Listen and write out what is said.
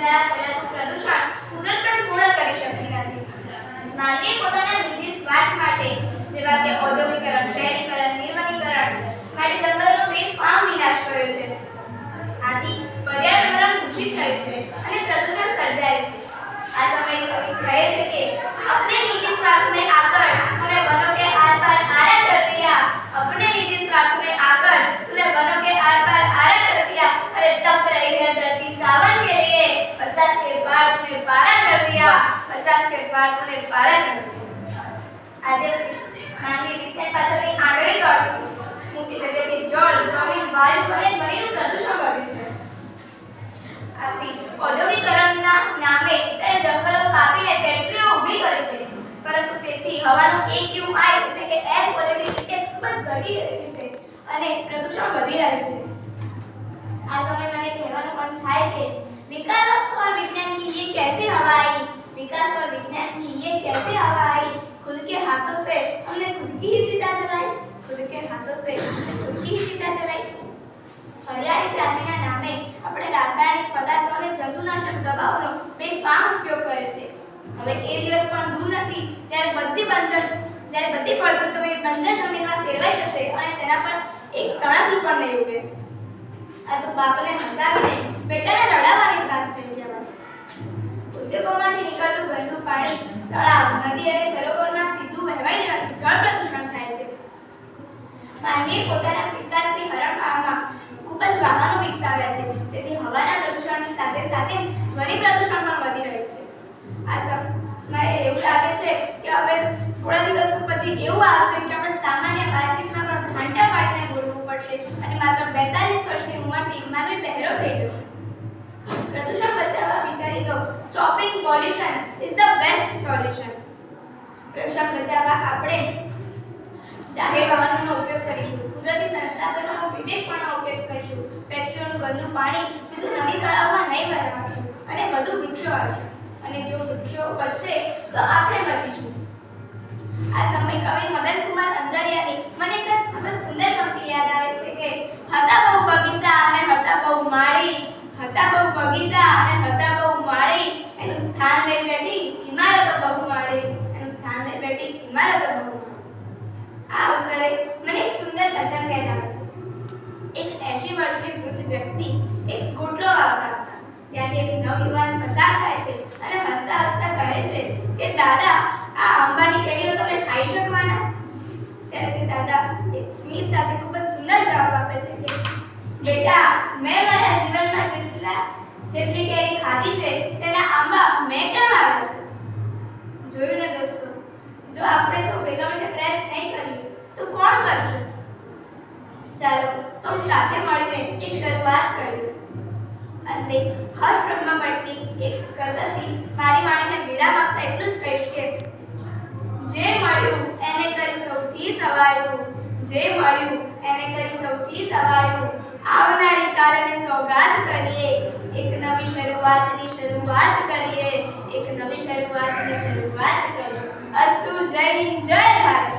દ્વારા ફેલાતું પ્રદૂષણ કુદરત પણ પૂર્ણ કરી શકતી નથી. માનવી પોતાના નિજી સ્વાર્થ માટે જેવા કે ઔદ્યોગિકરણ, શહેરીકરણ, નિર્માણીકરણ માટે જંગલનો બેફામ વિનાશ કર્યો છે. આથી પર્યાવરણ દૂષિત થયું છે અને પ્રદૂષણ સર્જાય છે. આ સમયે કવિ કહે છે કે अपने निजी स्वार्थ में आकर तूने वनों के आर पार आरा कर दिया, अपने निजी स्वार्थ में आकर तूने वनों के आर पार आरा कर दिया, अरे तप रही है धरती सावन के लिए, 50 के पार तूने पारा कर दिया, 50 के पार तूने पारा कर दिया. આજે માનવી વિજ્ઞાન પાછળની આંગળી કાઢવું મુખ્ય જગ્યાથી જળ, જમીન, વાયુ અને ધ્વનિનું પ્રદૂષણ વધ્યું છે. આથી ઔદ્યોગિકરણના નામે તે જંગલો કાપીને ફેક્ટરીઓ ઊભી કરી છે, પરંતુ તેથી હવાનું AQI એટલે કે એર ક્વોલિટી ઇન્ડેક્સ ખૂબ જ ઘટી રહ્યું છે અને પ્રદૂષણ વધી રહ્યું છે. આ સમયે મને કહેવાનું મન થાય કે विकास और विज्ञान की ये कैसी हवा आई, विकास और विज्ञान की ये कैसी हवा आई, खुद के हाथों से हमने खुद की ही चिता जलाई, खुद के हाथों से हमने खुद की ही चिता जलाई. हरियाળી ક્રાંતિના નામે આપણે રાસાયણિક પદાર્થો અને જંતુનાશક દવાઓનો બેફામ ઉપયોગ કરે છે. હવે એ દિવસ પણ દૂર નથી જ્યારે બધી ફળદ્રુપ જમીન બંજર જમીનમાં ફેરવાઈ જશે અને તેના પર એક તણખલું પણ નહીં ઉગે. આ તો બાપને હસાવીને બેટાને રડાવવાની વાત થઈ ગયા. ઉદ્યોગોમાંથી નીકળતું ગંદુ પાણી તળાવ, નદી અને સરોવરમાં સીધું વહેવાઈ જવાથી જળ પ્રદૂષણ થાય છે. માનવીએ પોતાના વિકાસની હરણફાળમાં ખૂબ જ વાહનો વિકસાવ્યા છે, તેથી હવાના પ્રદૂષણની સાથે સાથે જ ધ્વનિ પ્રદૂષણ પણ વધી રહ્યું છે. આ સમયે એવું લાગે છે કે હવે થોડા દિવસો પછી એવું આવશે કે આપણે સામાન્ય વાતચીતમાં પણ ઘંટા પાડીને બોલવું પડશે અને માત્ર 42 વર્ષની ઉંમરથી માનવી બહેરો થઈ જશે. પ્રદૂષણ બચાવવા વિચારી તો stopping pollution is the best solution. પ્રદૂષણ બચાવવા આપણે જાહેર વાહનોનો ઉપયોગ કરીશું, કુદરતી સંસાધનોનો વિવેકપૂર્ણ ઉપયોગ કરીશું, ફેક્ટરીઓનું ગંદુ પાણી સીધું નદી તળાવમાં નહીં વહેવાડીશું અને વધુ વૃક્ષો વાવીશું. અને જો વૃક્ષો બચશે તો આપણે બચીશું. આ સમય કવિ મદનકુમાર અંજારિયાની મને એક ખૂબ જ સુંદર પંક્તિ યાદ આવે છે કે હતા બહુ બગીચા અને હતા બહુ માળી, હતા બહુ બગીચા અને હતા બહુ માળી, એનું સ્થાન લઈ બેઠી ઇમારતો બહુમાળી, એનું સ્થાન લઈ બેઠી ઇમારતો બહુમાળી. આ અવસરે મને એક સુંદર પ્રસંગ યાદ આવે છે. એક 80 વર્ષની વૃદ્ધ વ્યક્તિ એક ગોટલો વાવતા હતા. ત્યાંથી એક નવયુવાન પસાર થાય છે અને હસતા હસતા કહે છે કે દાદા, આ આંબાની કેરીઓ તમે ખાઈ શકવાના? ત્યારે તે દાદા એક સ્મિત સાથે ખૂબ જ સુંદર જવાબ આપે છે કે બેટા, મેં મારા જીવનમાં જેટલી કેરી ખાધી છે તેના આંબા મેં કેમ આવ્યા છે? જોયું ને દોસ્તો, જો આપણે સૌ ભેગા મળીને પ્રયાસ નહીં કરીએ તો કોણ કરશે? ચાલો સૌ સાથે મળીને એક શરૂઆત કરીએ. અંતે હર્ષ બ્રહ્મભટ્ટની એક ગઝલથી મારી વાણીને વિરામ આપતા એટલું જ કહીશ કે જે મળ્યું એને કરી સૌથી સવાયું, જે મળ્યું એને કરી સૌથી સવાયું, આવનારી કારણે સોગાત કરીએ, એક નવી શરૂઆતની શરૂઆત કરીએ, એક નવી શરૂઆતની શરૂઆત કરીએ. અસ્તુ, જય હિન્દ, જય ભારત.